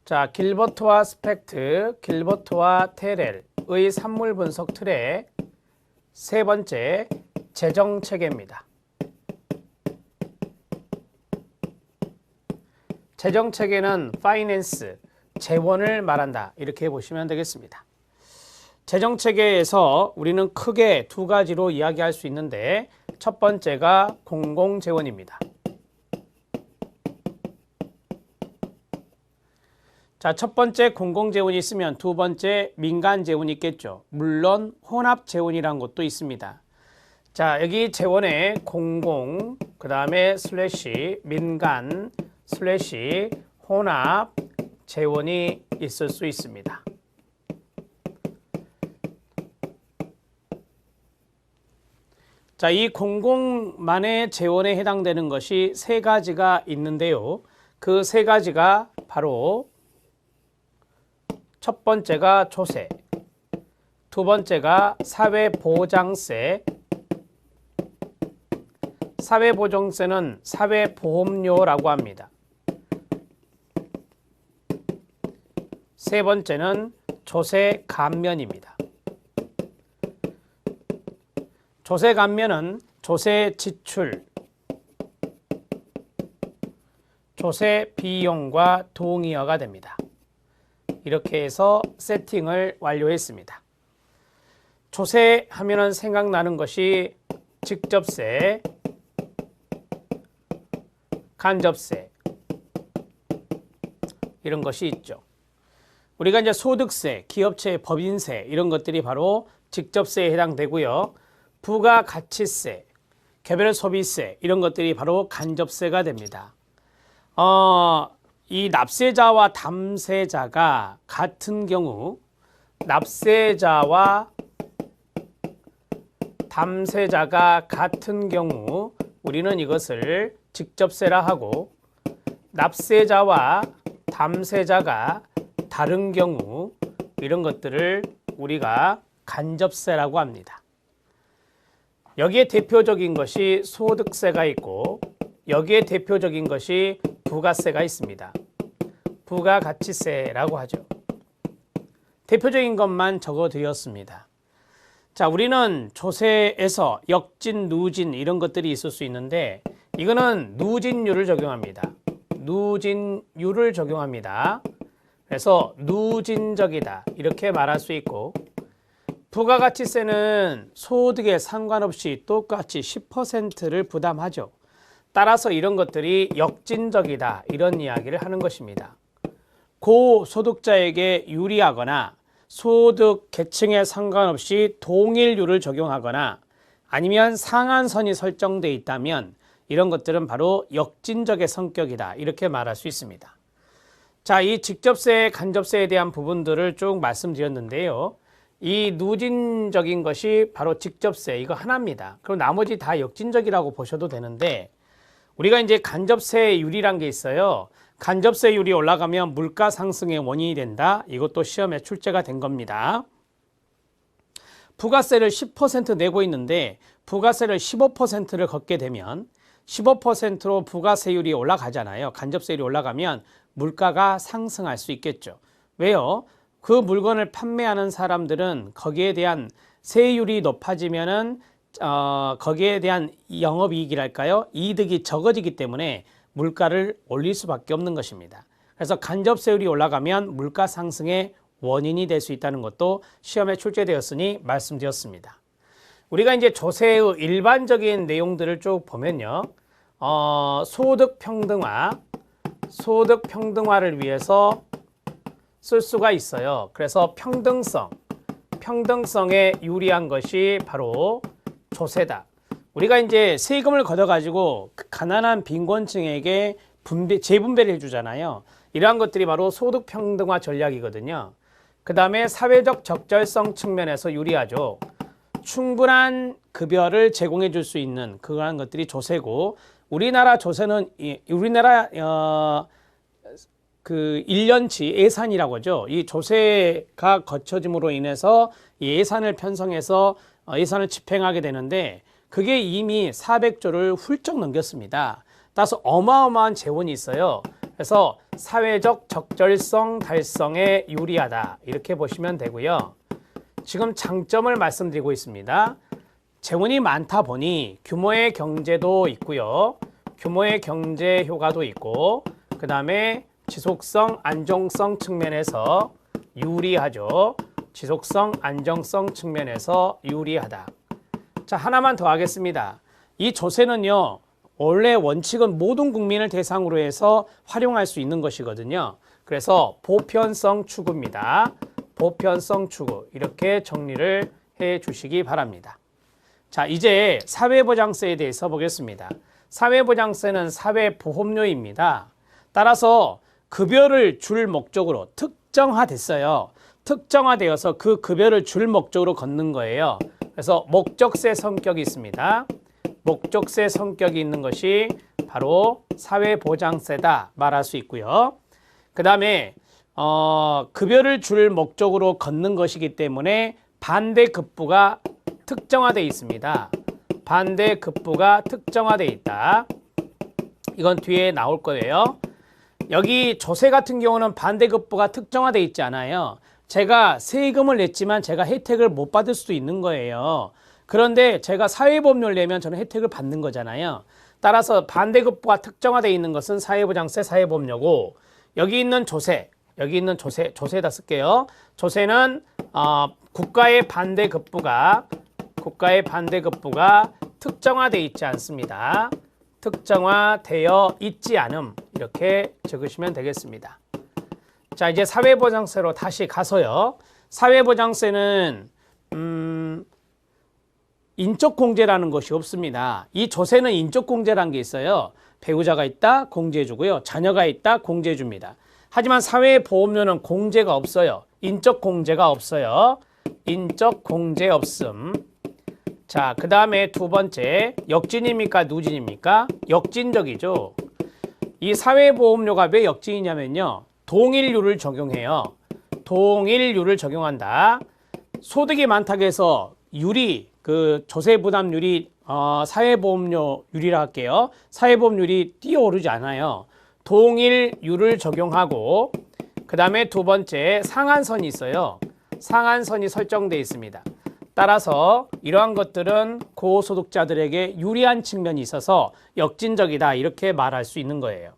자, 길버트와 스펙트, 길버트와 테렐의 산물 분석 틀의 세 번째 재정 체계입니다. 재정 체계는 파이낸스, 재원을 말한다. 이렇게 보시면 되겠습니다. 재정 체계에서 우리는 크게 두 가지로 이야기할 수 있는데 첫 번째가 공공재원입니다. 자, 첫 번째 공공재원이 있으면 두 번째 민간재원이 있겠죠. 물론 혼합재원이라는 것도 있습니다. 자, 여기 재원에 공공, 그 다음에 슬래시 민간, 슬래시 혼합 재원이 있을 수 있습니다. 자, 이 공공만의 재원에 해당되는 것이 세 가지가 있는데요. 그 세 가지가 바로 첫 번째가 조세, 두 번째가 사회보장세, 사회보장세는 사회보험료라고 합니다. 세 번째는 조세 감면입니다. 조세 감면은 조세 지출, 조세 비용과 동의어가 됩니다. 이렇게 해서 세팅을 완료했습니다. 조세 하면은 생각나는 것이 직접세, 간접세 이런 것이 있죠. 우리가 이제 소득세, 기업체 법인세 이런 것들이 바로 직접세에 해당되고요. 부가가치세, 개별 소비세 이런 것들이 바로 간접세가 됩니다. 이 납세자와 담세자가 같은 경우 납세자와 담세자가 같은 경우 우리는 이것을 직접세라 하고 납세자와 담세자가 다른 경우 이런 것들을 우리가 간접세라고 합니다. 여기에 대표적인 것이 소득세가 있고 여기에 대표적인 것이 부가세가 있습니다. 부가가치세라고 하죠. 대표적인 것만 적어드렸습니다. 자, 우리는 조세에서 역진, 누진 이런 것들이 있을 수 있는데 이거는 누진율을 적용합니다. 누진율을 적용합니다. 그래서 누진적이다 이렇게 말할 수 있고 부가가치세는 소득에 상관없이 똑같이 10%를 부담하죠. 따라서 이런 것들이 역진적이다 이런 이야기를 하는 것입니다. 고소득자에게 유리하거나 소득 계층에 상관없이 동일률을 적용하거나 아니면 상한선이 설정되어 있다면 이런 것들은 바로 역진적의 성격이다 이렇게 말할 수 있습니다. 자, 이 직접세, 간접세에 대한 부분들을 쭉 말씀드렸는데요. 이 누진적인 것이 바로 직접세 이거 하나입니다. 그럼 나머지 다 역진적이라고 보셔도 되는데 우리가 이제 간접세율이란 게 있어요. 간접세율이 올라가면 물가 상승의 원인이 된다. 이것도 시험에 출제가 된 겁니다. 부가세를 10% 내고 있는데 부가세를 15%를 걷게 되면 15%로 부가세율이 올라가잖아요. 간접세율이 올라가면 물가가 상승할 수 있겠죠. 왜요? 그 물건을 판매하는 사람들은 거기에 대한 세율이 높아지면은 거기에 대한 영업이익이랄까요? 이득이 적어지기 때문에 물가를 올릴 수밖에 없는 것입니다. 그래서 간접세율이 올라가면 물가 상승의 원인이 될 수 있다는 것도 시험에 출제되었으니 말씀드렸습니다. 우리가 이제 조세의 일반적인 내용들을 쭉 보면요. 소득 평등화를 위해서 쓸 수가 있어요. 그래서 평등성에 유리한 것이 바로 조세다. 우리가 이제 세금을 걷어가지고 가난한 빈곤층에게 재분배를 해주잖아요. 이러한 것들이 바로 소득 평등화 전략이거든요. 그 다음에 사회적 적절성 측면에서 유리하죠. 충분한 급여를 제공해 줄 수 있는 그러한 것들이 조세고 우리나라 조세는 그 1년치 예산이라고 하죠. 이 조세가 거쳐짐으로 인해서 예산을 편성해서 예산을 집행하게 되는데 그게 이미 400조를 훌쩍 넘겼습니다. 따라서 어마어마한 재원이 있어요. 그래서 사회적 적절성 달성에 유리하다 이렇게 보시면 되고요. 지금 장점을 말씀드리고 있습니다. 재원이 많다 보니 규모의 경제도 있고요. 규모의 경제 효과도 있고 그 다음에 지속성, 안정성 측면에서 유리하죠. 지속성, 안정성 측면에서 유리하다. 자, 하나만 더 하겠습니다. 이 조세는요. 원래 원칙은 모든 국민을 대상으로 해서 활용할 수 있는 것이거든요. 그래서 보편성 추구입니다. 보편성 추구 이렇게 정리를 해 주시기 바랍니다. 자, 이제 사회보장세에 대해서 보겠습니다. 사회보장세는 사회보험료입니다. 따라서 급여를 줄 목적으로 특정화됐어요. 특정화되어서 그 급여를 줄 목적으로 걷는 거예요. 그래서 목적세 성격이 있습니다. 목적세 성격이 있는 것이 바로 사회보장세다 말할 수 있고요. 그 다음에 급여를 줄 목적으로 걷는 것이기 때문에 반대급부가 특정화되어 있습니다. 반대급부가 특정화되어 있다. 이건 뒤에 나올 거예요. 여기 조세 같은 경우는 반대급부가 특정화되어 있지 않아요. 제가 세금을 냈지만 제가 혜택을 못 받을 수도 있는 거예요. 그런데 제가 사회보험료를 내면 저는 혜택을 받는 거잖아요. 따라서 반대급부가 특정화되어 있는 것은 사회보장세, 사회보험료고 여기 있는 조세, 조세에다 쓸게요. 조세는 국가의 반대급부가 특정화되어 있지 않습니다. 특정화되어 있지 않음 이렇게 적으시면 되겠습니다. 자, 이제 사회보장세로 다시 가서요. 사회보장세는 인적공제라는 것이 없습니다. 이 조세는 인적공제라는 게 있어요. 배우자가 있다 공제해주고요. 자녀가 있다 공제해줍니다. 하지만 사회보험료는 공제가 없어요. 인적공제가 없어요. 인적공제 없음. 자, 그 다음에 두 번째, 역진입니까 누진입니까? 역진적이죠. 이 사회보험료가 왜 역진이냐면요. 동일률을 적용해요. 동일률을 적용한다. 소득이 많다고 해서 그 조세 부담률이 사회보험료율이라 할게요. 사회보험률이 뛰어오르지 않아요. 동일률을 적용하고 그 다음에 두 번째 상한선이 있어요. 상한선이 설정되어 있습니다. 따라서 이러한 것들은 고소득자들에게 유리한 측면이 있어서 역진적이다 이렇게 말할 수 있는 거예요.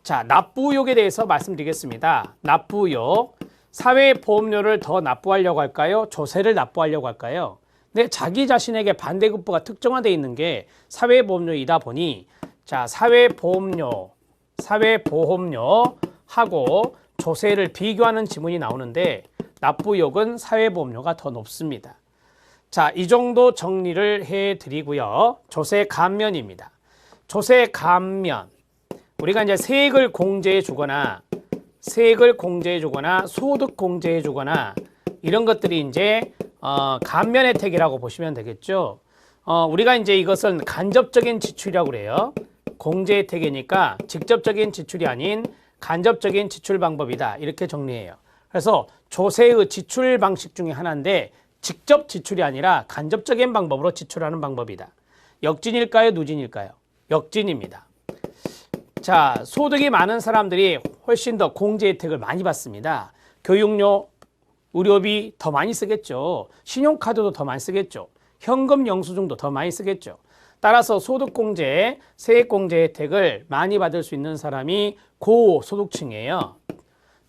자, 납부의혹에 대해서 말씀드리겠습니다. 납부의혹. 사회보험료를 더 납부하려고 할까요? 조세를 납부하려고 할까요? 근데 자기 자신에게 반대급부가 특정화되어 있는 게 사회보험료이다 보니 자, 사회보험료하고 조세를 비교하는 지문이 나오는데 납부의혹은 사회보험료가 더 높습니다. 자, 이 정도 정리를 해드리고요. 조세 감면입니다. 조세 감면. 우리가 이제 세액을 공제해 주거나 소득 공제해 주거나 이런 것들이 이제 감면 혜택이라고 보시면 되겠죠. 우리가 이제 이것은 간접적인 지출이라고 그래요. 공제 혜택이니까 직접적인 지출이 아닌 간접적인 지출 방법이다. 이렇게 정리해요. 그래서 조세의 지출 방식 중에 하나인데 직접 지출이 아니라 간접적인 방법으로 지출하는 방법이다. 역진일까요? 누진일까요? 역진입니다. 자, 소득이 많은 사람들이 훨씬 더 공제 혜택을 많이 받습니다. 교육료, 의료비 더 많이 쓰겠죠. 신용카드도 더 많이 쓰겠죠. 현금 영수증도 더 많이 쓰겠죠. 따라서 소득공제, 세액공제 혜택을 많이 받을 수 있는 사람이 고소득층이에요.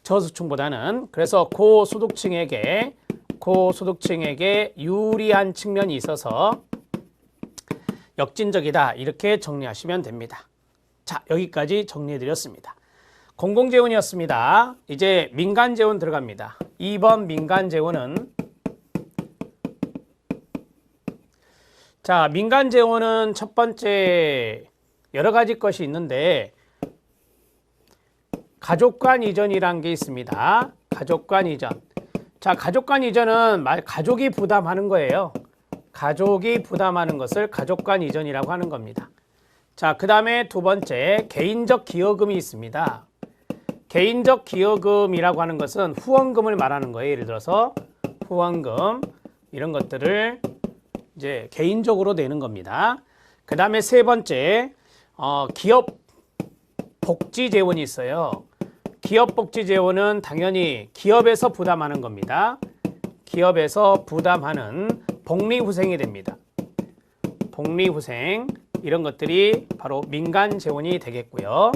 저소득층보다는. 그래서 고소득층에게 유리한 측면이 있어서 역진적이다 이렇게 정리하시면 됩니다. 자, 여기까지 정리해드렸습니다. 공공재원이었습니다. 이제 민간재원 들어갑니다. 2번 민간재원은 자, 민간재원은 첫 번째 여러 가지 것이 있는데 가족간 이전이란 게 있습니다. 가족간 이전. 자, 가족간 이전은 가족이 부담하는 거예요. 가족이 부담하는 것을 가족간 이전이라고 하는 겁니다. 자, 그 다음에 두 번째 개인적 기여금이 있습니다. 개인적 기여금이라고 하는 것은 후원금을 말하는 거예요. 예를 들어서 후원금 이런 것들을 이제 개인적으로 내는 겁니다. 그 다음에 세 번째 기업 복지재원이 있어요. 기업복지재원은 당연히 기업에서 부담하는 겁니다. 기업에서 부담하는 복리후생이 됩니다. 복리후생 이런 것들이 바로 민간재원이 되겠고요.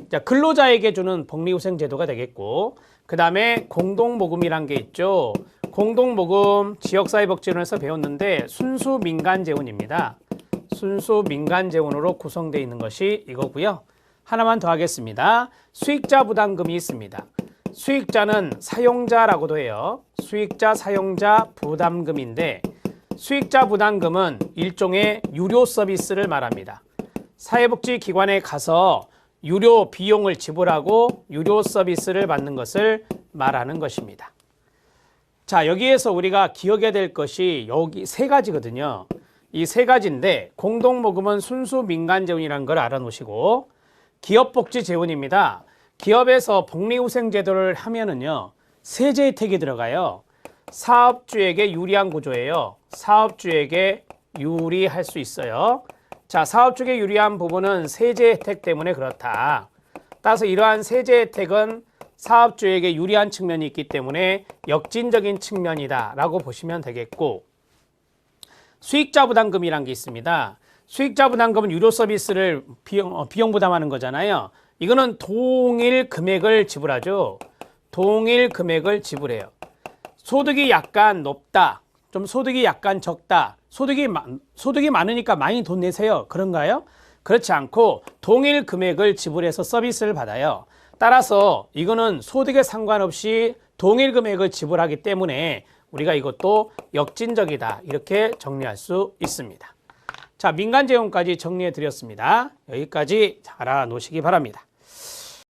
자, 근로자에게 주는 복리후생 제도가 되겠고, 그 다음에 공동모금이란 게 있죠. 공동모금 지역사회복지원에서 배웠는데 순수 민간재원입니다. 순수 민간재원으로 구성되어 있는 것이 이거고요. 하나만 더 하겠습니다. 수익자 부담금이 있습니다. 수익자는 사용자라고도 해요. 수익자, 사용자 부담금인데 수익자 부담금은 일종의 유료 서비스를 말합니다. 사회복지기관에 가서 유료 비용을 지불하고 유료 서비스를 받는 것을 말하는 것입니다. 자, 여기에서 우리가 기억해야 될 것이 여기 세 가지거든요. 이 세 가지인데 공동모금은 순수 민간재원이라는 걸 알아놓으시고 기업복지재원입니다. 기업에서 복리후생제도를 하면은요 세제 혜택이 들어가요. 사업주에게 유리한 구조예요. 사업주에게 유리할 수 있어요. 자, 사업주에게 유리한 부분은 세제 혜택 때문에 그렇다. 따라서 이러한 세제 혜택은 사업주에게 유리한 측면이 있기 때문에 역진적인 측면이다 라고 보시면 되겠고, 수익자 부담금이란 게 있습니다. 수익자 부담금은 유료 서비스를 비용 부담하는 거잖아요. 이거는 동일 금액을 지불하죠. 동일 금액을 지불해요. 소득이 약간 높다, 좀 소득이 약간 적다, 소득이 많으니까 많이 돈 내세요, 그런가요? 그렇지 않고 동일 금액을 지불해서 서비스를 받아요. 따라서 이거는 소득에 상관없이 동일 금액을 지불하기 때문에 우리가 이것도 역진적이다 이렇게 정리할 수 있습니다. 자, 민간재원까지 정리해 드렸습니다. 여기까지 잘 알아놓으시기 바랍니다.